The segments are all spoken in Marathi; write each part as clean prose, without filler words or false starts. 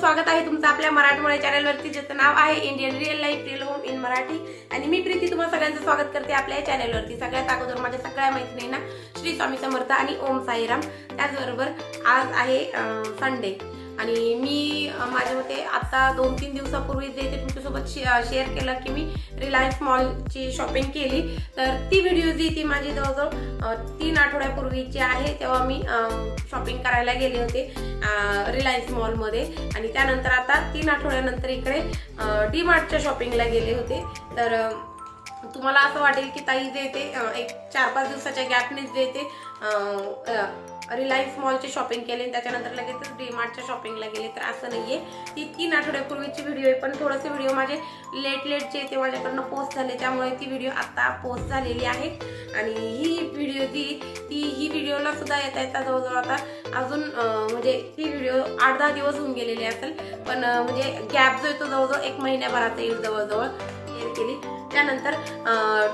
स्वागत आहे तुमचं आपल्या मराठमोळे चॅनलवरती, ज्याचं नाव आहे Indian real life real home in Marathi. आणि मी प्रीती तुम्हा सगळ्यांचं स्वागत करते आपल्या चॅनलवरती। सगळ्यात अगोदर माझ्या सगळ्या मैत्रिणींना श्री स्वामी समर्थ आणि ओम साईराम। त्याचबरोबर आज आहे संडे आणि मी माझ्या मते आता 2-3 दिवसापूर्वी जे तुमच्यासोबत शेअर केलं की मी रिलायन्स मॉलची शॉपिंग केली, तर ती व्हिडिओ जी ती माझी जवळजवळ 3 आठवड्यापूर्वीची आहे। तेव्हा मी शॉपिंग करायला गेले होते रिलायन्स मॉलमध्ये आणि त्यानंतर आता 3 आठवड्यानंतर इकडे डी मार्टच्या शॉपिंगला गेले होते। तर तुम्हाला असं वाटेल की ताई जे ते एक 4-5 दिवसाच्या गॅपने जे ते रिलायन्स मॉलची शॉपिंग केली त्याच्यानंतर लगेच डी मार्टच्या शॉपिंगला गेले, तर असं नाहीये। ती 3 आठवड्यापूर्वीची व्हिडिओ आहे, पण थोडेसे व्हिडिओ माझे लेटचे ते माझ्याकडनं पोस्ट झाले, त्यामुळे ती व्हिडिओ आता पोस्ट झालेली आहे। आणि ही व्हिडिओ ही व्हिडिओला सुद्धा येता जवळजवळ आता अजून म्हणजे ही व्हिडिओ 8-10 दिवस होऊन गेलेली असेल, पण म्हणजे गॅप जो येतो जवळजवळ 1 महिन्याभराचा येईल जवळजवळ शेअर केली। त्यानंतर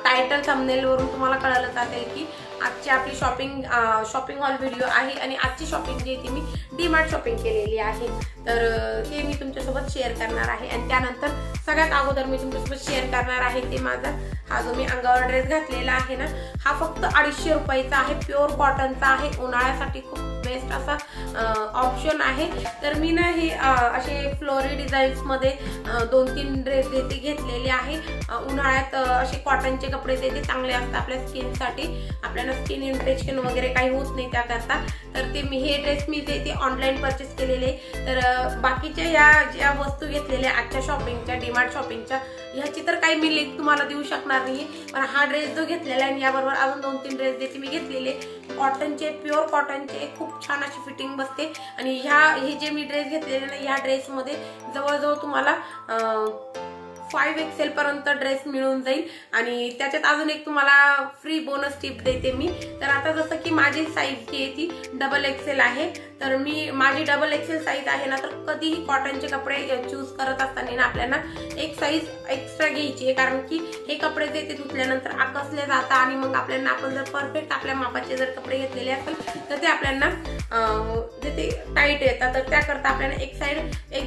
टायटल थंबनेल वरून तुम्हाला कळलं असेल की आजची आपली शॉपिंग हॉल व्हिडिओ आहे आणि आजची शॉपिंग जी ती मी डी मार्ट शॉपिंग केलेली आहे, तर ते मी तुमच्यासोबत शेअर करणार आहे। आणि त्यानंतर सगळ्यात अगोदर मी तुमच्यासोबत शेअर करणार आहे ते माझा हा जो मी अंगावर ड्रेस घातलेला आहे ना, हा फक्त 250 रुपयाचा आहे, प्युअर कॉटनचा आहे। उन्हाळ्यासाठी खूप बेस्ट असा ऑप्शन आहे। तर मी ना हे असे फ्लोरी डिझाईन्स मध्ये 2-3 ड्रेस देते घेतलेले आहे। उन्हाळ्यात असे कॉटनचे कपडे देते चांगले असतात आपल्या स्किनसाठी, आपल्याला स्किन इन्फेक्शन वगैरे काही होत नाही त्याकरता। तर ते मी हे ड्रेस मी देते ऑनलाईन परचेस केलेले। तर बाकीच्या या ज्या वस्तू घेतलेल्या आजच्या शॉपिंगच्या डी मार्ट शॉपिंगच्या ह्याची तर काही मी लिंक तुम्हाला देऊ शकणार नाही, पण हा ड्रेस जो घेतलेला आहे याबरोबर अजून 2-3 ड्रेस देते मी घेतलेले कॉटनचे, प्युअर कॉटनचे, खूप छान अशी फिटिंग बसते। आणि हे जे मी ड्रेस घेतलेले ना या ड्रेसमध्ये जवळजवळ तुम्हाला 5XL पर्यंत ड्रेस मिळून जाईल। आणि त्याच्यात अजून एक तुम्हाला फ्री बोनस टिप देते मी। तर आता जसं की माझी साईज जी आहे ती XXL आहे, तर मी माझी XXL साईज आहे ना, तर कधीही कॉटनचे कपडे चूज करत असताना ना आपल्याला एक साईज एक्स्ट्रा घ्यायची आहे, कारण की हे कपडे जे ते धुतल्यानंतर आकसले जातात आणि मग आपल्याला आपण जर परफेक्ट आपल्या मापाचे जर कपडे घेतलेले असेल तर ते आपल्याला जे ते टाईट येतात, तर त्याकरता आपल्याला एक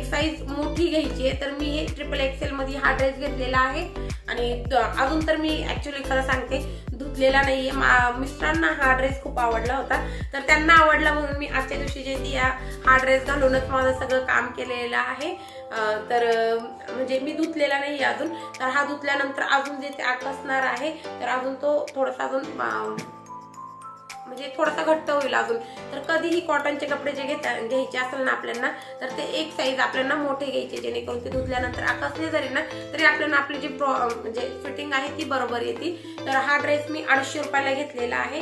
साईज मोठी घ्यायची आहे। तर मी हे XXL मध्ये हा ड्रेस घेतलेला आहे आणि अजून तर मी ऍक्च्युअली खरं सांगते धुतलेला नाहीये। मिस्टरांना हा ड्रेस खूप आवडला होता, तर त्यांना आवडला म्हणून मी आजच्या दिवशी जे ती हा ड्रेस घालूनच माझं सगळं काम केलेलं आहे। तर म्हणजे मी धुतलेला नाही अजून, तर हा धुतल्यानंतर अजून जे ते आकसणार आहे, तर अजून तो थोडासा अजून म्हणजे थोडासा घट्ट होईल अजून। तर कधीही कॉटनचे कपडे जे घ्यायचे असेल ना आपल्याला, तर ते एक साईज आपल्याला मोठे घ्यायचे, जेणेकरून ते धुतल्यानंतर आकसले जरी ना तरी आपल्याला आपली जी म्हणजे फिटिंग आहे ती बरोबर येते। तर हा ड्रेस मी 250 रुपयाला घेतलेला आहे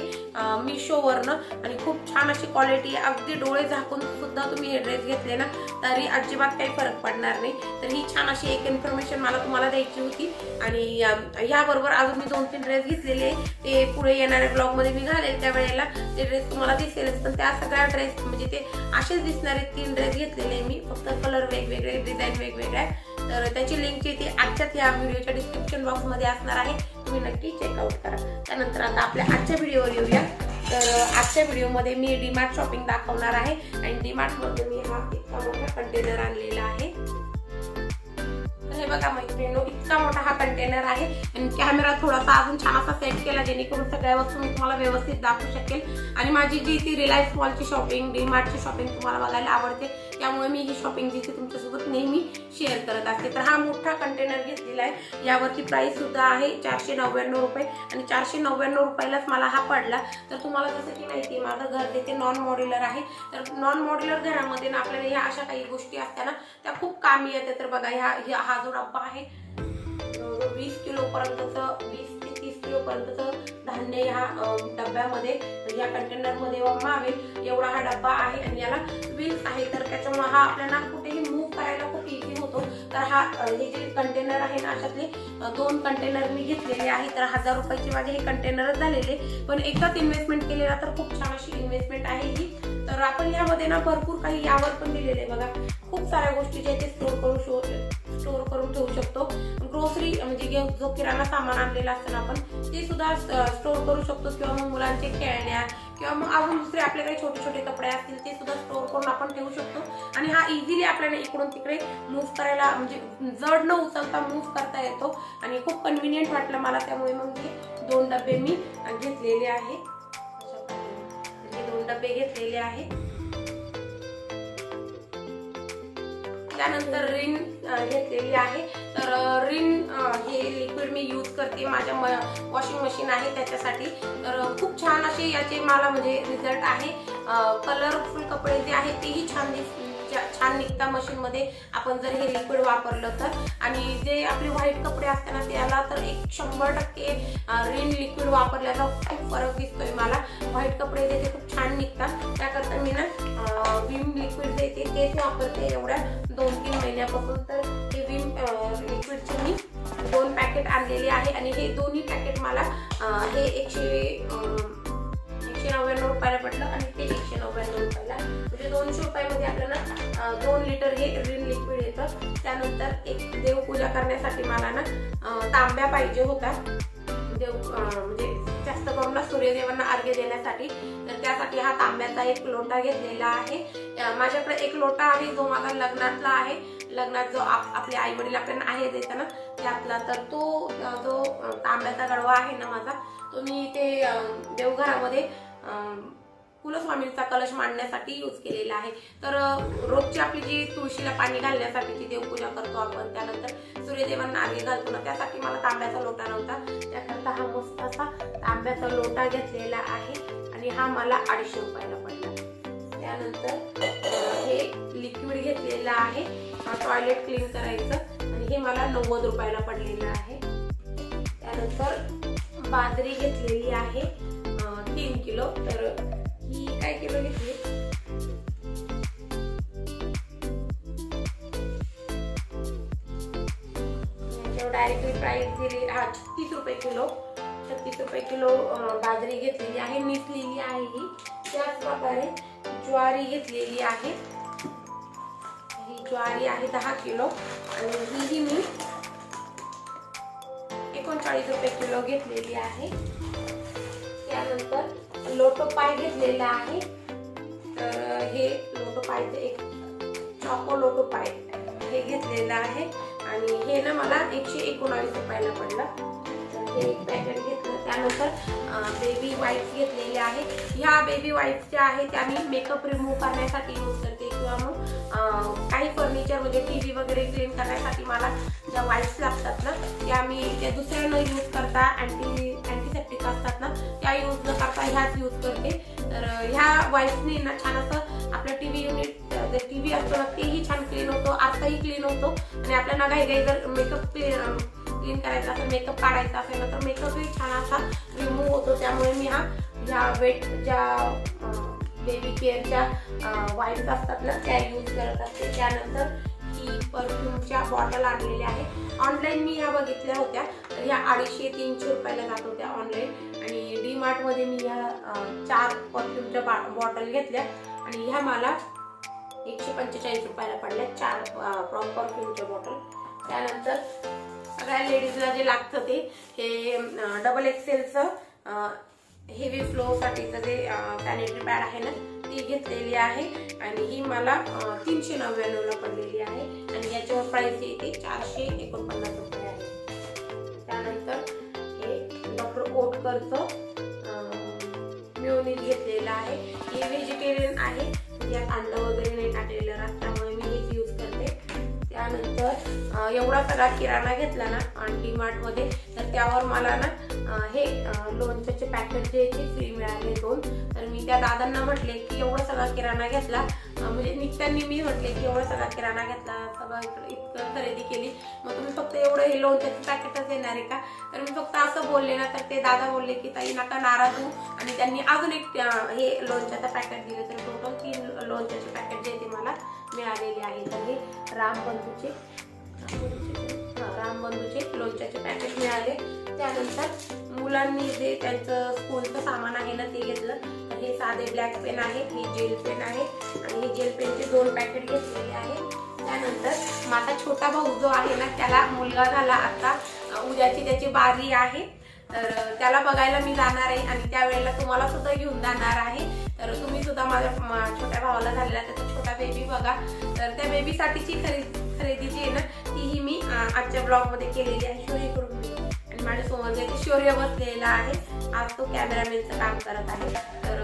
मिशोवरनं आणि खूप छान अशी क्वालिटी आहे। अगदी डोळे झाकून सुद्धा तुम्ही हे ड्रेस घेतले ना तरी अजिबात काही फरक पडणार नाही। तर ही छान अशी एक इन्फॉर्मेशन मला तुम्हाला द्यायची होती। आणि याबरोबर अजून मी 2-3 ड्रेस घेतलेले, ते पुढे येणाऱ्या ब्लॉग मध्ये मी घालेल त्यावेळेला ते ड्रेस तुम्हाला दिसेलच। पण त्या सगळ्या ड्रेस म्हणजे ते असेच दिसणारे 3 ड्रेस घेतलेले मी, फक्त कलर वेगवेगळे, डिझाईन वेगवेगळे। तर त्याची लिंक जी ती आजच्याच या व्हिडिओच्या डिस्क्रिप्शन बॉक्स मध्ये असणार आहे, तुम्ही नक्की चेकआउट करा। त्यानंतर आता आपल्या आजच्या व्हिडिओवर येऊया। तर आजच्या व्हिडिओमध्ये मी डी मार्ट शॉपिंग दाखवणार आहे आणि डी मार्ट मध्ये मी हा इतका मोठा कंटेनर आणलेला आहे। हे बघा मैत्रिणींनो, इतका मोठा हा कंटेनर आहे आणि कॅमेरा थोडासा अजून छान असा सेट केला, जेणेकरून सगळ्या वस्तू मी तुम्हाला व्यवस्थित दाखवू शकेल। आणि माझी जी ती रिलायन्स मॉलची शॉपिंग, डी मार्टची शॉपिंग तुम्हाला बघायला आवडते, त्यामुळे मी ही शॉपिंग जी तुमच्यासोबत नेहमी शेअर करत असते। तर हा मोठा कंटेनर घेतलेला आहे, यावरती प्राइस सुद्धा आहे 499 रुपये आणि 499 रुपयालाच मला हा पडला। तर तुम्हाला जसं की माहिती आहे माझं घर तिथे नॉन मॉड्युलर आहे, तर नॉन मॉड्युलर घरामध्ये ना आपल्याला ह्या अशा काही गोष्टी असतात ना त्या खूप कामी येतात। तर बघा हा जो डब्बा आहे 20 किलो पर्यंतचं, 20 ते 30 किलो पर्यंतचं धान्य ह्या डब्यामध्ये या कंटेनर मध्ये मावेल एवढा हा डब्बा आहे। आणि याला व्हील्स आहे, तर त्याच्यामुळे हा आपल्याला कुठेही मूव्ह करायला खूप इझी होतो। तर हे जे कंटेनर आहे ना, अशातले 2 कंटेनर मी घेतलेले आहे। तर 1000 रुपयाचे माझे हे कंटेनरच झालेले, पण एकदाच इन्व्हेस्टमेंट केलेला तर खूप छान अशी इन्व्हेस्टमेंट आहे ही। तर आपण यामध्ये ना भरपूर काही यावर पण दिलेले बघा, खूप साऱ्या गोष्टी जे ते स्टोर करून ठेवू शकतो। ग्रोसरी म्हणजे जो किराणा सामान आणलेला असतं ना आपण, ते सुद्धा स्टोर करू शकतो, किंवा मग मुलांचे खेळण्या किंवा मग अजून दुसरे आपल्याकडे छोटे छोटे कपडे असतील ते सुद्धा स्टोर करून आपण आपण ठेवू शकतो आणि हा इझिली आपल्याला इकडून तिकडे मूव्ह करायला म्हणजे जड न उचलता मूव्ह करता येतो आणि खूप कन्व्हिनियंट वाटलं मला, त्यामुळे मग हे 2 डबे मी घेतलेले आहे. हे 2 डबे घेतलेले आहे. त्यानंतर रिन घेतलेली आहे. तर रिन हे लिक्विड मी यूज करते, माझ्या वॉशिंग मशीन आहे त्याच्यासाठी. तर खूप छान असे याचे मला म्हणजे रिझल्ट आहे. कलरफुल कपडे जे आहेत तेही छान निघतात मशीन मध्ये आपण जर हे लिक्विड वापरलं तर. आणि जे आपले व्हाईट कपडे असतात ना त्याला तर 100% रिन लिक्विड वापरल्याचा खूप फरक दिसतोय मला. व्हाईट कपडे जे खूप छान निघतात, त्याकरता मी ना विम लिक्विड देते तेच वापरते एवढ्या 2-3 महिन्यापासून. तर हे विम लिक्विडचे मी 2 पॅकेट आणलेले आहे आणि हे दोन्ही पॅकेट मला हे 199 रुपयाला पडलं आणि ते 199 रुपयाला, म्हणजे 200 रुपयामध्ये आपल्याला 2 लिटर हे रिन लिक्विड येतं. त्यानंतर एक देवपूजा करण्यासाठी मला ना तांब्या पाहिजे होता, म्हणजे जास्त करून सूर्यदेवांना अर्घ्य देण्यासाठी. तर त्यासाठी हा तांब्याचा एक लोटा घेतलेला आहे. माझ्याकडे एक लोटा आहे जो माझा लग्नातला आहे, लग्नात जो आपले आई वडील आपल्याला आहे देताना त्यातला. तर तो जो तांब्याचा गडवा आहे ना माझा, तो मी ते देवघरामध्ये कुलस्वामींचा कलश मांडण्यासाठी यूज केलेला आहे. तर रोजची आपली जी तुळशीला पाणी घालण्यासाठीची देवपूजा करतो आपण, त्यानंतर सूर्यदेवांना अर्घ्य घालतो ना, त्यासाठी मला तांब्याचा लोटा नव्हता, त्याकरता हा मस्त असा तांब्याचा लोटा घेतलेला आहे आणि हा मला 250 रुपयाला पडला. त्यानंतर हे लिक्विड घेतलेलं आहे टॉयलेट क्लीन करायचं आणि हे मला 90 रुपयाला पडलेलं आहे. त्यानंतर बाजरी घेतलेली आहे 3 किलो. तर ही काय किलो घेतली, डायरेक्टली प्राइस दिली 36 रुपये किलो. 36 रुपये किलो बाजरी घेतलेली आहे, निसलेली आहे ही. त्याच प्रकारे ज्वारी घेतलेली आहे, ही ज्वारी आहे 10 किलो आणि ही मी 39 रुपये किलो घेतलेली आहे. त्यानंतर लोटो पाय घेतलेला आहे. तर हे लोटो पायचे एक चॉको लोटो पाय हे घेतलेलं आहे आणि हे ना मला 119 रुपयाला पडलं. हे एक पॅकेट घेतलं. त्यानंतर बेबी वाईप्स घेतलेले आहे. ह्या बेबी वाईप्स ज्या आहेत त्या मी मेकअप रिमूव्ह करण्यासाठी यूज करते किंवा मग काही फर्निचर म्हणजे टीव्ही वगैरे क्लीन करण्यासाठी मला ज्या वाईप्स लागतात ना त्या मी त्या दुसऱ्या न यूज करता अँटीसेप्टिक असतात ना त्या यूज न करता ह्याच यूज करते. तर ह्या वाईप्सनी ना छान असं आपलं टीव्ही युनिट टीव्ही असतो ना तेही छान क्लीन होतो, आताही क्लीन होतो आणि आपल्याला घाई जर मेकअप क्लीन करायचा असेल, मेकअप काढायचा असेल ना तर मेकअपही छान असा रिमूव्ह होतो. त्यामुळे मी ह्या वेट ज्या बेबी केअरच्या वाईप्स असतात ना त्या यूज करत असते. त्यानंतर ही परफ्यूमच्या बॉटल आणलेल्या आहे. ऑनलाईन मी ह्या बघितल्या होत्या तर ह्या 250-300 रुपयाला जात होत्या ऑनलाईन आणि डी मार्ट मध्ये मी ह्या 4 परफ्यूमच्या बॉटल घेतल्या आणि ह्या मला 145 रुपयाला पडल्या 4 परफ्यूमच्या बॉटल. त्यानंतर सगळ्या लेडीजला जे लागतं ते हे डबल एक्सेलचं हेवी फ्लो साठीचं जे सॅनिटरी पॅड आहे ना ती घेतलेली आहे आणि ही मला 399ला पडलेली आहे आणि याच्यावर प्राइस येते 449 रुपये आहे. त्यानंतर हे डॉक्टर ओटकरचं मेयोनीज घेतलेलं आहे. हे व्हेजिटेरियन आहे, यात अंड वगैरे नाही टाकलेलं राहत त्यामुळे मी हेच यूज करते. त्यानंतर एवढा सगळा किराणा घेतला ना डी मार्ट मध्ये तर त्यावर मला ना हे लोणच्याचे पॅकेट जे फ्री मिळाले 2. तर मी त्या दादांना म्हटले की एवढा सगळा किराणा घेतला, म्हणजे निघताना मी म्हटले की एवढा सगळा किराणा घेतला, सगळं इतकं खरेदी केली, मग तुम्ही फक्त एवढं हे लोणच्याचे पॅकेटच येणार आहे का? तर मी फक्त असं बोलले ना तर ते दादा बोलले की ताई नका नाराज होऊ आणि त्यांनी अजून एक हे लोणच्याचं पॅकेट दिले. तर टोटल 3 लोणच्याचे पॅकेट जे ते मला मिळालेले आहे. तर हे रामबंधूचे लोणच्याचे पॅकेट मिळाले. त्यानंतर मुलांनी जे त्यांचं स्कूलचं सामान आहे ना ते घेतलं. तर हे साधे ब्लॅक पेन आहे, हे जेल पेन आहे आणि हे जेल पेनचे 2 पॅकेट घेतलेले आहे. त्यानंतर माझा छोटा भाऊ जो आहे ना त्याला मुलगा झाला आता, उद्याची त्याची बारी आहे. तर त्याला बघायला मी जाणार आहे आणि त्यावेळेला तुम्हाला सुद्धा घेऊन जाणार आहे. तर तुम्ही सुद्धा माझ्या छोट्या भावाला झालेला त्याचा छोटा बेबी बघा. तर त्या बेबीसाठीची खरेदी जी आहे ना तीही मी आजच्या ब्लॉग मध्ये केलेली आहे. शौर्य करून आणि माझ्यासमोर जे शौर्य बसलेला आहे, आज तो कॅमेरामॅनचं काम करत आहे. तर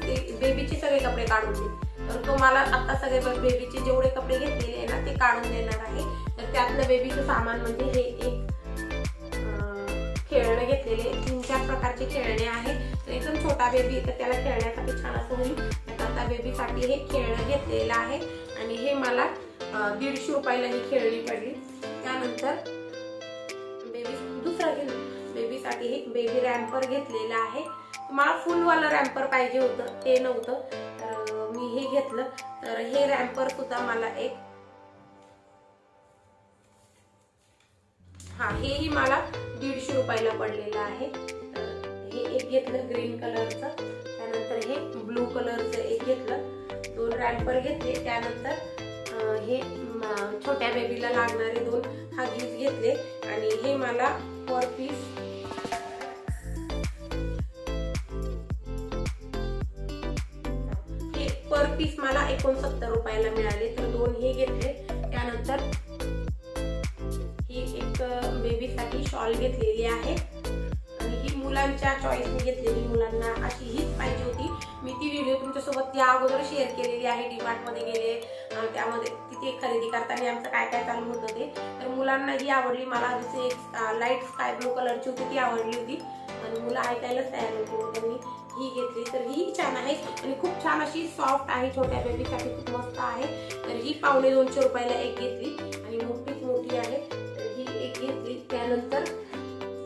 ते बेबीचे सगळे कपडे काढून देईल. तर तो मला आता सगळे बेबीचे जेवढे कपडे घेतलेले आहे ना ते काढून देणार आहे. तर त्यातलं बेबीचं सामान म्हणजे हे एक खेळणं घेतलेले 3-4 प्रकारचे खेळणे आहे. तर एकदम छोटा बेबी तर त्याला खेळण्यासाठी छान असं होईल. आता बेबीसाठी हे खेळणं घेतलेलं आहे आणि हे मला 150 रुपयाला ही खेळणी पडली. त्यानंतर दुसरा बेबीसाठी हे बेबी रॅम्पर घेतलेलं आहे. मला फुलवाला रॅम्पर पाहिजे होतं, ते नव्हतं तर मी हे घेतलं. तर हे रॅम्पर सुद्धा मला हेही मला 150 रुपयाला पडलेलं आहे. तर हे एक घेतलं ग्रीन कलरचं. त्यानंतर हे ब्लू कलरचं एक घेतलं. 2 रॅम्पर घेतले. त्यानंतर हे छोट्या बेबीला लागणारे 2 हगीज घेतले आणि हे मला पर पीस मला 69 रुपयाला मिळाले. तर 2 हे घेतले. त्यानंतर ही एक बेबीसाठी शॉल घेतलेली आहे आणि ही मुलांच्या चॉईसने घेतलेली. मुलांना अशी हीच पाहिजे होती. मी ती व्हिडिओ तुमच्यासोबत या अगोदर शेअर केलेली आहे. डीमार्ट मध्ये गेले त्यामध्ये तिथे खरेदी करताना आमचं काय काय चालू होतं ते. तर मुलांना ही आवडली. मला जसे एक लाईट स्काय ब्लू कलरची होती ती आवडली होती आणि मुलं ऐकायलाच तयार होती. त्यांनी ही घेतली. तर ही छान आहे आणि खूप छान अशी सॉफ्ट आहे. छोट्या बेबीसाठी खूप मस्त आहे. तर ही 250 रुपयाला एक घेतली आणि मोठीच मोठी आहे. तर ही एक घेतली. त्यानंतर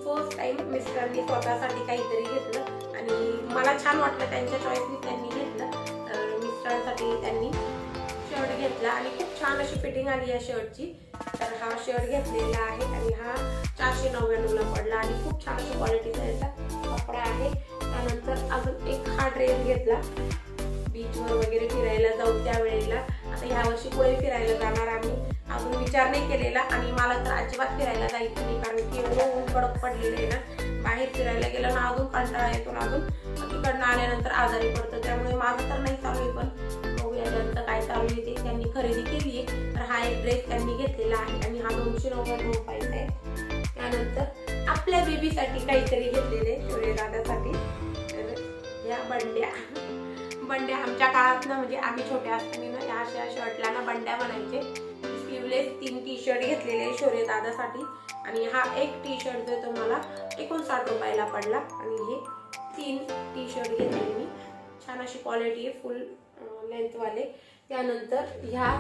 फर्स्ट टाइम मिस्टरनी स्वतःसाठी काहीतरी घेतलं आणि मला छान वाटलं. त्यांच्या चॉईसनी त्यांनी घेतलं. तर मिस्टरांसाठी त्यांनी शर्ट घेतला आणि खूप छान अशी फिटिंग आली या शर्टची. तर हा शर्ट घेतलेला आहे आणि हा 499 ला पडला आणि खूप छान अशी क्वालिटीचा याचा कपडा आहे. त्यानंतर अजून एक हा ड्रेस घेतला. बीचवर वगैरे फिरायला जाऊ त्यावेळेला. आता ह्या वर्षी पुढे फिरायला जाणार आम्ही. अजून विचार नाही केलेला आणि मला तर अजिबात फिरायला जायचं नाही कारण की एवढं ऊन कडक पडलेलं आहे ना. बाहेर फिरायला गेलं ना अजून कंटाळा येतो ना अजून तिकडनं आल्यानंतर आजारी पडतं. त्यामुळे माझं तर नाही चालू आहे पण बघूया त्यांचं काय चालू आहे ते. त्यांनी खरेदी केली आहे. तर हा एक ड्रेस त्यांनी घेतलेला आहे आणि हा 290 रुपयाचा आहे. त्यानंतर आपल्या बेबीसाठी काहीतरी घेतलेले शौर्य दादासाठी. तर या बंड्या आमच्या काळात ना म्हणजे आम्ही छोट्या असताना ना या अशा शर्टला ना बंड्या म्हणायचे. स्लीवलेस 3 टी शर्ट घेतलेले शौर्य दादासाठी आणि हा एक टी शर्ट जो तो मला 59 रुपयाला पडला आणि हे 3 टी शर्ट घेतले मी. छान अशी क्वालिटी आहे फुल लेंथ वाले. त्यानंतर ह्या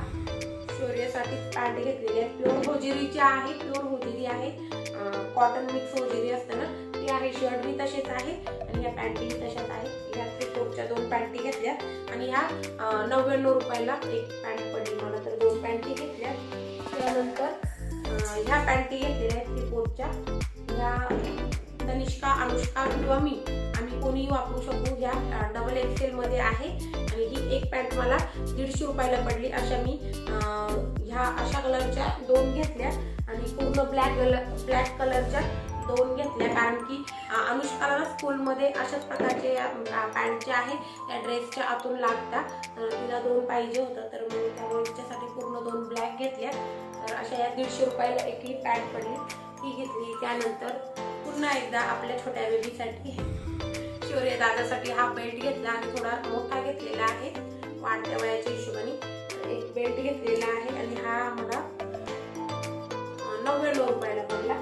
शौर्यासाठी पॅन्ट घेतलेली आहे. प्युअर होजिरीची आहे. प्युअर होजिरी आहे. कॉटन मिक्स होजिरी असतं ना ती आहे. शर्ट बी तसेच आहे आणि ह्या पॅन्टी तशाच आहे. ह्या त्रिकोटच्या 2 पॅन्टी घेतल्या आणि ह्या 99 रुपयाला एक पॅन्ट पडली मला. तर 2 पॅन्टी घेतल्या. त्यानंतर ह्या पॅन्टी घेतलेल्या आहेत त्रिकोटच्या. ह्या तनिष्का अनुष्का किंवा मी आम्ही कोणीही वापरू शकू. ह्या डबल एक्सेल मध्ये आहे आणि ही एक पॅन्ट मला 150 रुपयाला पडली. अशा मी ह्या अशा कलरच्या 2 घेतल्या आणि पूर्ण ब्लॅक कलरच्या 2 घेतल्या कारण की अनुष्काला स्कूलमध्ये अशाच प्रकारचे पॅन्ट जे आहे त्या ड्रेसच्या आतून लागतात. तर तिला 2 पाहिजे होतं तर मी त्यामुळे तिच्यासाठी पूर्ण 2 ब्लॅक घेतल्या. तर अशा या 150 रुपयाला एक ही पॅन्ट पडली ती घेतली. त्यानंतर पुन्हा एकदा आपल्या छोट्या बेबीसाठी शौर्य दादासाठी हा बेल्ट घेतला आणि थोडा मोठा घेतलेला आहे वाढत्या वयाच्या हिशोबाने. एक बेल्ट घेतलेला आहे आणि हा मला 99 रुपयाला पडला.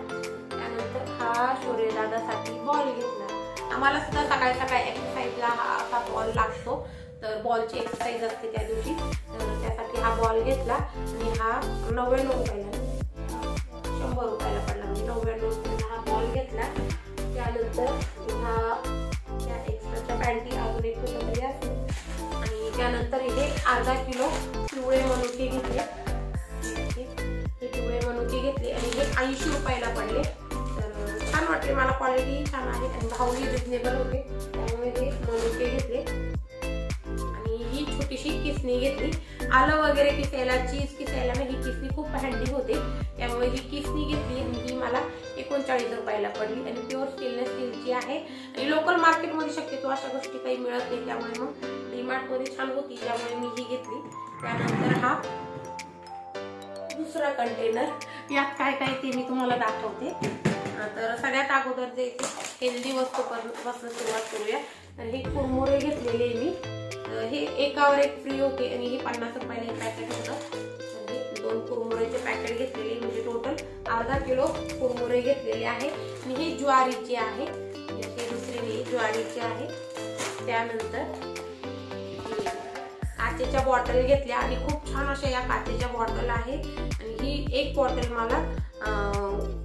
त्यानंतर हा शौर्य दादासाठी बॉल घेतला. आम्हाला सुद्धा सकाळी सकाळी एक्सरसाइजला हा असा बॉल लागतो. तर बॉलची एक्सरसाइज असते त्या दिवशी. तर त्यासाठी हा बॉल घेतला आणि हा 99 रुपयाला 100 रुपयाला पडला म्हणजे 99 रुपयाला हा बॉल घेतला. त्यानंतर ह्या एक्स्ट्राच्या पॅन्टी अजून एक कुठेतरी असते आणि त्यानंतर हे अर्धा किलो पिवळे मनुके घेतले. हे पिवळे मनुके घेतले आणि हे 80 रुपयाला पडले. तर छान वाटले मला. क्वालिटी छान आहे आणि भावही रिजनेबल होते त्यामुळे हे मनुके घेतले. आणि ही छोटीशी किसणी घेतली. आलं वगैरे किसायला चीज किसायला ना ही किसणी खूप हँडी होते त्यामुळे ही किसणी घेतली आणि ही मला 39 रुपयाला पडली आणि प्युअर स्टेनलेस स्टीलची आहे. आणि लोकल मार्केटमध्ये शक्यतो अशा गोष्टी काही मिळत नाही त्यामुळे मग डीमार्ट मध्ये छान होती त्यामुळे मी ही घेतली। त्यानंतर हा दुसरा कंटेनर, यात काय काय ते मी तुम्हाला दाखवते। तर सगळ्यात अगोदर जे हेल्दी वस्तूपासून सुरुवात करूया। तर हे कुरमुरे घेतलेले मी, हे एकावर एक फ्री होते आणि हे 50 रुपयाला एक पॅकेट होतं। तर हे 2 कुरमुरेचे पॅकेट घेतलेले, म्हणजे टोटल अर्धा किलो कुरमुरे घेतलेले आहे। आणि हे ज्वारीचे आहे, हे दुसरे ज्वारीचे आहे। त्यानंतर काचेच्या बॉटल घेतल्या आणि खूप छान अशा या काचेच्या बॉटल आहे। आणि ही एक बॉटल मला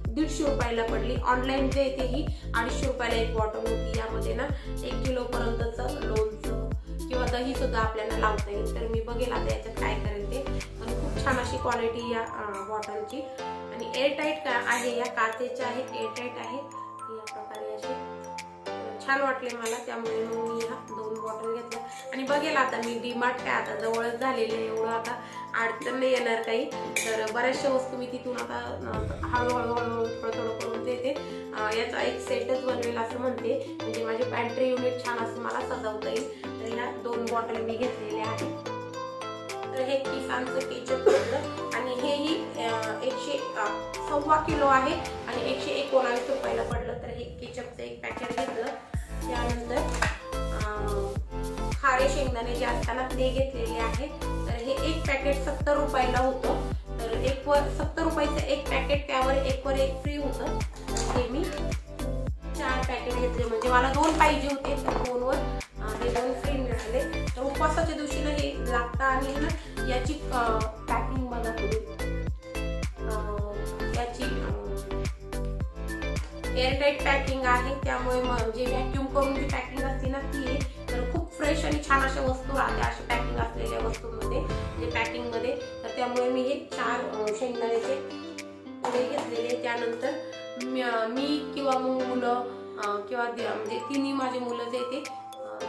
150 रुपयाला पडली। ऑनलाईन जे येते ही 250 रुपयाला एक बॉटल होती। यामध्ये ना 1 किलो पर्यंतचं लोणचं किंवा दही सुद्धा आपल्याला लावता येईल। तर मी बघेल आता याच्यात काय करेल ते, पण खूप छान अशी क्वालिटी या बॉटलची। आणि एअरटाईट आहे, या काचेच्या आहेत, एअरटाईट आहेत या प्रकारे असे छान वाटले मला, त्यामुळे मग मी ह्या 2 बॉटल घेतल्या। आणि बघेल आता मी डीमार्ट काय आता जवळच झालेले, एवढं आता अडचण नाही येणार काही। तर बऱ्याचशा वस्तू मी तिथून आता हळूहळू थोडं करून देते। याचा एक सेटच बनवेल असं म्हणते, म्हणजे माझी पॅन्ट्री युनिट छान असं मला सजवता येईल। तर ह्या 2 बॉटल मी घेतलेल्या आहेत। तर हे किसानचं केचप होतं आणि हेही 1.25 किलो आहे आणि 119 रुपयाला पडलं। तर हे केचपचं एक पॅकेट घेतलं। त्यानंतर खारे शेंगदाणे जे असताना ते घेतलेले आहे। तर हे एक पॅकेट 70 रुपयाला होतं। तर 70 रुपयाचं एक पॅकेट, त्यावर एक वर एक फ्री होतं। हे मी 4 पॅकेट घेतले, म्हणजे मला 2 पाहिजे होते, तर 2 वर हे 2 फ्री मिळाले। तर उपवासाच्या दिवशी ना हे लागतं। आणि ना याची पॅकिंग बघा तुम्ही, याची एअरटाईट पॅकिंग आहे, त्यामुळे म्हणजे व्हॅक्यूम करून जी पॅकिंग असते ना ती आहे। तर खूप फ्रेश आणि छान अशा वस्तू राहते अशा पॅकिंग असलेल्या वस्तूंमध्ये, म्हणजे पॅकिंग मध्ये। तर त्यामुळे मी हे 4 शेंगदाण्याचे पुडे घेतलेले। त्यानंतर मी किंवा मग मुलं किंवा म्हणजे तिन्ही माझे मुलं जे ते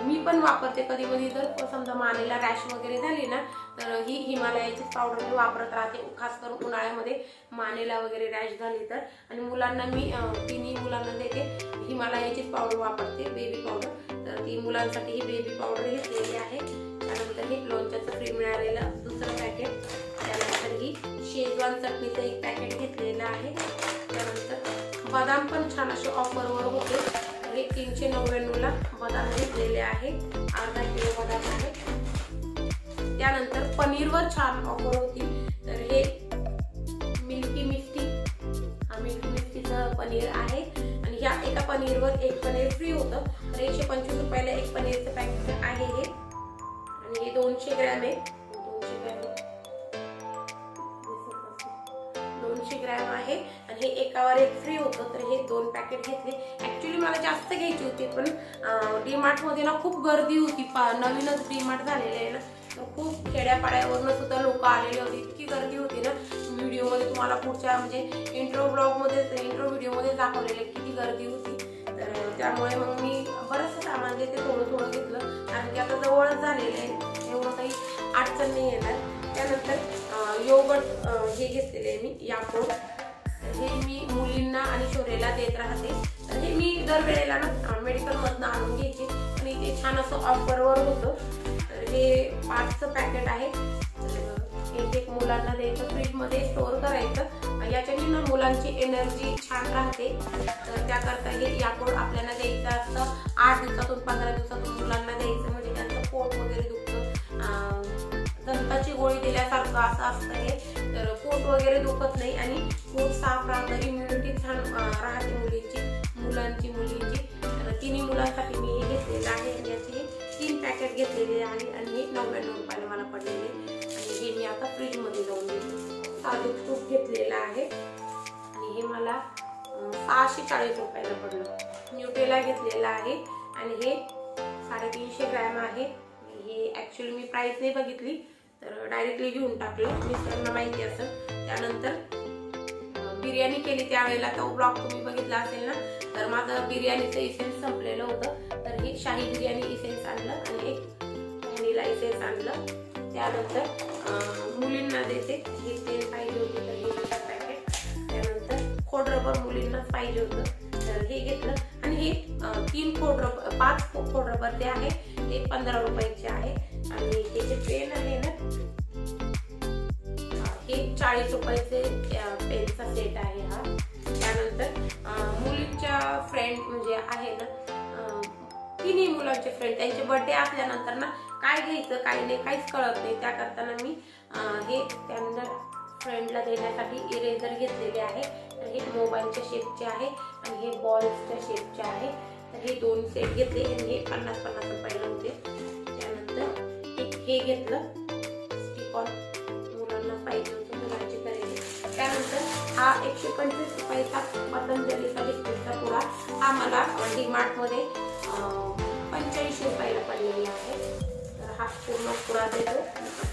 मी पण वापरते। कधी कधी जर समजा मानेला रॅश वगैरे झाली ना, तर ही हिमालयाची पावडर मी वापरत राहते, खास करून उन्हाळ्यामध्ये मानेला वगैरे रॅश झाली तर। आणि मुलांना मी तिन्ही मुलांना देते हिमालयाचीच पावडर वापरते, बेबी पावडर। तर ती मुलांसाठी ही बेबी पावडर घेतलेली आहे। त्यानंतर हे लोणच्याचं फ्री मिळालेलं दुसरं पॅकेट। त्यानंतर ही शेजवान चटणीचं एक पॅकेट घेतलेलं आहे। त्यानंतर बदाम पण छान असे ऑफरवर होते, हे 399 ला बदाम घेतलेले आहे, अर्धा किलो बदाम आहे। त्यानंतर पनीरवर छान ऑफर होती, तर हे मिल्की मिस्टीचं पनीर आहे। आणि ह्या एका पनीरवर एक पनीर फ्री होतं। तर 125 रुपयाला एक पनीरचं पॅकेट आहे हे। आणि हे 200 ग्रॅम आहे, 200 ग्रॅम आहे। आणि हे एकावर एक फ्री होतं। तर हे 2 पॅकेट घेतले। ऍक्च्युली मला जास्त घ्यायची होती, पण डीमार्ट मध्ये ना खूप गर्दी होती, नवीनच डीमार्ट झालेलं आहे ना, तर खूप खेड्यापाड्यावरून सुद्धा लोक आलेले होते, इतकी गर्दी होती ना। व्हिडिओ मध्ये तुम्हाला पुढच्या म्हणजे इंट्रो व्हिडिओ मध्ये दाखवलेले किती गर्दी होती। तर त्यामुळे मग मी बरंचसं सामान घेते, थोडं घेतलं, कारण की आता जवळच झालेलं आहे, एवढं काही अडचण नाही येणार। त्यानंतर योगर्ट हे घेतलेले मी याकोड, हे मी मुलींना आणि शोरेला देत राहते। तर हे मी दरवेळेला ना मेडिकल मधनं आणून घ्यायचे, पण इथे छान असं ऑफरवर होतं। तर हे 5चं पॅकेट आहे, एक मुलांना द्यायचं, फ्रीज मध्ये स्टोअर करायचं। याच्याने ना मुलांची एनर्जी छान राहते, तर त्याकरता हे याकोड आपल्याला द्यायचं असतं। 8 दिवसातून 15 दिवसातून मुलांना द्यायचं, म्हणजे त्यांचं पोट वगैरे दुखतं, दंताची गोळी दिल्यासारखं असं असतं हे। तर पोट वगैरे दुखत नाही आणि पोट साफ राहतं, इम्युनिटी छान राहते मुलांची मुलींची। तर तिन्ही मुलांसाठी मी हे घेतलेलं आहे। याचे 3 पॅकेट घेतलेले आहे आणि हे 99 रुपयाला मला पडलेले। आणि हे मी आता फ्रीज मध्ये लावून देते। साधूक तूप घेतलेलं आहे आणि हे मला 640 रुपयाला पडलं। न्यूटेला घेतलेला आहे आणि हे 350 ग्रॅम आहे। हे ऍक्च्युअली मी प्राइस नाही बघितली, तर डायरेक्टली घेऊन टाकलं, मिस्टरांना माहिती असं। त्यानंतर बिर्याणी केली त्यावेळेला तो ब्लॉग तुम्ही बघितला असेल ना, तर माझं बिर्याणीचं इसेन्स संपलेलं होतं। तर हे शाही बिर्याणी इसेन्स आणलं आणि एक व्हॅनिला इसेन्स आणलं। त्यानंतर मुलींना देते, हे तेल पाहिजे होते तर हे पॅकेट। त्यानंतर खोडरबर मुलींनाच पाहिजे होतं, तर हे घेतलं। आणि हे 5 खोड रबर ते आहे, ते 15 रुपयाचे आहे. आणि हे जे पेन आहे ना, हे 40 रुपयाचे पेनचा सेट आहे हा. त्यानंतर मुलींच्या फ्रेंड म्हणजे आहे ना, तिन्ही मुलांचे फ्रेंड, त्यांचे बर्थडे असल्यानंतर ना काय घ्यायचं काय नाही काहीच कळत नाही. त्या करताना मी हे त्यांना फ्रेंडला देण्यासाठी इरेझर घेतलेले आहे. तर हे मोबाईलच्या शेपचे आहे आणि हे बॉल्सच्या शेपचे आहे. तर हे 2 सेट घेतले आणि हे 50-50 रुपयाला होते. त्यानंतर हे घेतलं स्टिक ऑन, मुलांना पाहिजे होतं, मुलांची खरेदी. त्यानंतर हा 125 रुपयाचा पतंजलीचा बिस्किटचा पुडा, हा मला डीमार्ट मध्ये 85 रुपयाला पडलेला आहे. तर हा पूर्ण पुडा देतो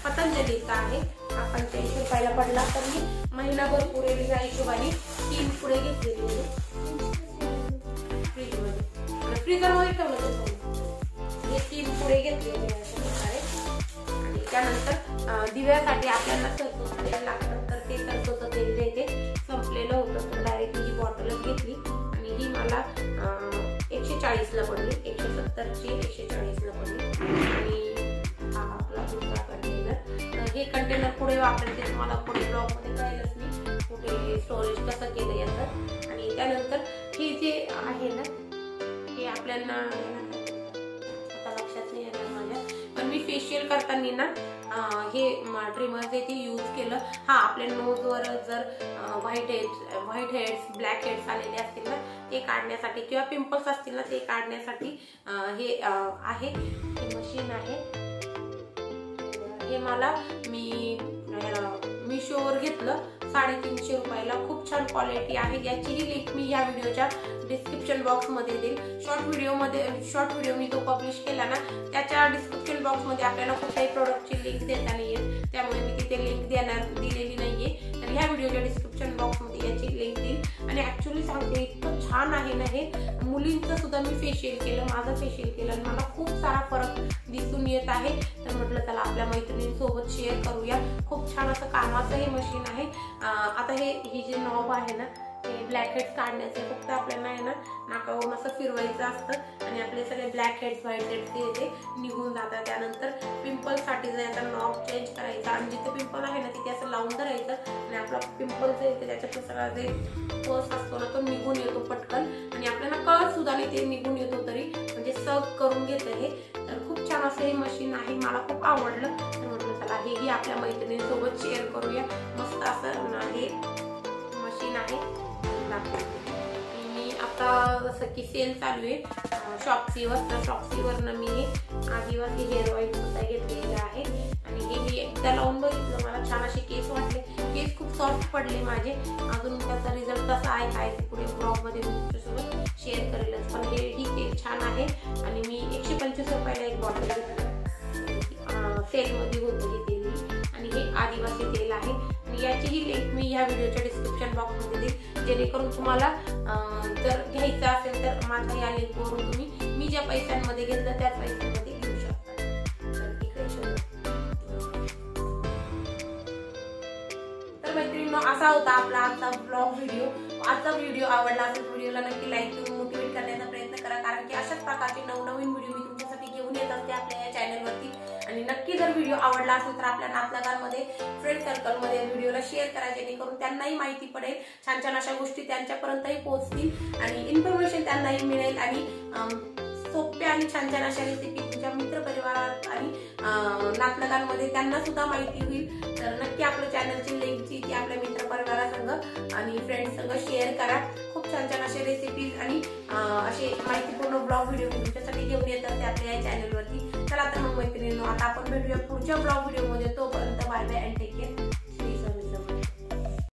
पतंजलीचा आहे, हा 85 रुपयाला पडला. तर मी महिनाभर पुरेल या हिशोबाने 3 पुडे घेतलेले फ्रीजर मध्ये ठेवलं. हे 3 पुडे घेतलेले अशा प्रकारे. आणि त्यानंतर दिव्यासाठी आपल्याला सरसोचं तेल लागतं, तर ते सरसोचं तेल जे ते संपलेलं होतं, तर डायरेक्ट ही बॉटलच घेतली आणि ही मला 140 ला पडली. 170 ची 140 ला पडली. आणि हा आपला दुसरा कंटेनर. हे कंटेनर पुढे वापरायचे, तुम्हाला पुढे ब्लॉग मध्ये कळेलच मी कुठे स्टोरेज कसं केलं याचं. आणि त्यानंतर हे जे आहे ना, हे आपल्याला आता लक्षात नाही येणार माझ्या, पण मी फेशियल करताना ना हे ट्रिमर जे ते यूज केलं. हा आपल्या नोजवर जर व्हाईट हेड्स ब्लॅक हेड्स आलेले असतील ना, ते काढण्यासाठी किंवा पिंपल्स असतील ना, ते काढण्यासाठी हे आहे. हे मशीन आहे. हे मला मिशोवर घेतलं 350 रुपयाला. खूप छान क्वालिटी आहे. याचीही लिंक मी या व्हिडिओच्या डिस्क्रिप्शन बॉक्स मध्ये देईल. शॉर्ट व्हिडिओ मी तो पब्लिश केला ना, त्याच्या डिस्क्रिप्शन बॉक्स मध्ये आपल्याला कुठल्याही प्रोडक्टची लिंक देता नाही येत, त्यामुळे मी तिथे लिंक दिलेली नाहीये. तर ह्या व्हिडिओच्या डिस्क्रिप्शन बॉक्स मध्ये याची लिंक देईल. आणि ऍक्च्युअली सांगते, इतकं छान आहे ना हे. मुलींचं सुद्धा मी फेशियल केलं, माझं फेशियल केलं आणि मला खूप सारा फरक दिसून येत आहे. तर म्हटलं चला आपल्या मैत्रिणींसोबत शेअर करूया. खूप छान असं कामाचं हे मशीन आहे. आता ही जे नॉब आहे ना, हे ब्लॅक हेड्स काढण्याचे, फक्त आपल्याला आहे ना नाकावरून असं फिरवायचं असतं आणि आपले सगळे ब्लॅक हेड्स व्हाईट हेड्स ते निघून जातात. त्यानंतर पिंपलसाठी जर याचा नॉब चेंज करायचा आणि जिथे पिंपल आहे ना तिथे असं लावून धरायचं आणि आपला पिंपल जे येते त्याच्यातून सगळा जे पस असतो ना तो निघून येतो पटकन. आणि आपल्याला कळत सुद्धा नाही ते निघून येतो, तरी म्हणजे सग करून घेतं हे. तर खूप छान असं हे मशीन आहे, मला खूप आवडलं. तर म्हटलं चला हेही आपल्या मैत्रिणींसोबत शेअर करूया. मस्त असं हे मशीन आहे. मी आता जसं की सेल चालू आहे शॉप्सीवर, तर शॉप्सीवरनं मी आदिवासी हेअर ऑइल सुद्धा घेतलेलं आहे. आणि हे मी एकदा लावून बघितलं, मला छान असे केस वाटले, केस खूप सॉफ्ट पडले माझे. अजून त्याचा रिझल्ट कसा आहे काय ते पुढे ब्लॉग मध्ये तुमच्यासोबत शेअर करेलच. पण ही तेल छान आहे आणि मी 125 रुपयाला एक बॉटल घेतली, सेलमध्ये होतं हे तेल. आणि हे आदिवासी तेल आहे आणि याचीही लिंक मी या व्हिडिओच्या डिस्क्रिप्शन बॉक्स मध्ये देईल, जेणेकरून तुम्हाला जर घ्यायचं असेल तर माझ्या या लिंकवरून तुम्ही मी ज्या पैशांमध्ये घेतलं त्याच पैशांमध्ये घेऊ शकता. तर मैत्रिणींनो, असा होता आपला आजचा ब्लॉग व्हिडिओ. आजचा व्हिडिओ आवडला असेल व्हिडिओला नक्की लाईक करून मोटिवेट करण्याचा प्रयत्न करा, कारण की अशाच प्रकारचे नवनवीन व्हिडिओ मी तुमच्यासाठी घेऊन येत असते आपल्या या चॅनलवरती. आणि नक्की जर व्हिडिओ आवडला असेल तर आपल्या नातलगांमध्ये फ्रेंड सर्कलमध्ये व्हिडिओला शेअर करा, जेणेकरून त्यांनाही माहिती पडेल, छान छान अशा गोष्टी त्यांच्यापर्यंतही पोहोचतील आणि इन्फॉर्मेशन त्यांनाही मिळेल. आणि सोप्या आणि छान छान अशा रेसिपी तुमच्या मित्रपरिवारात आणि नातलगांमध्ये त्यांना सुद्धा माहिती होईल. तर नक्की आपल्या चॅनलची लिंकची ती आपल्या मित्रपरिवारासंग आणि फ्रेंड्स संग शेअर करा. खूप छान छान असे रेसिपीज आणि असे माहितीपूर्ण ब्लॉग व्हिडिओ तुमच्यासाठी घेऊन येत असते आपल्या या चॅनलवरती. चला तर मग मैत्रिणींनो, आता आपण भेटूया पुढच्या ब्लॉग व्हिडिओमध्ये. तो